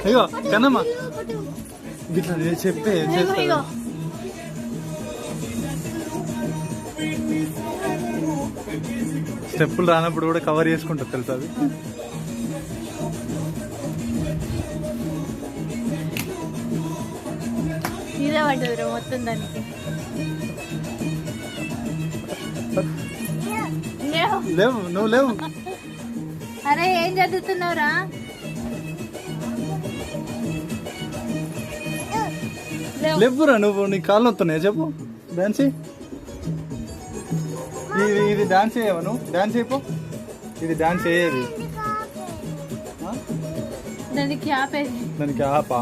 అయ్యో కన్నమ్మా ఇట్లా చెప్తే చేస్తా. స్టెప్పులు రానప్పుడు కూడా కవర్ చేసుకుంటుంది తెలుసా అది. ఇదే పడ్డది మొత్తం దానికి. లేవు నువ్వు లేవు. అరే ఏం చదువుతున్నావురా? లేవురా నువ్వు. నీ కాళ్ళు వస్తున్నాయా చెప్పు. డాన్స్ ఇది డాన్స్ చేయవా నువ్వు? డాన్స్ అయిపో. ఇది డాన్స్ అయ్యేది దానికి ఆపేది. దానికి ఆపా.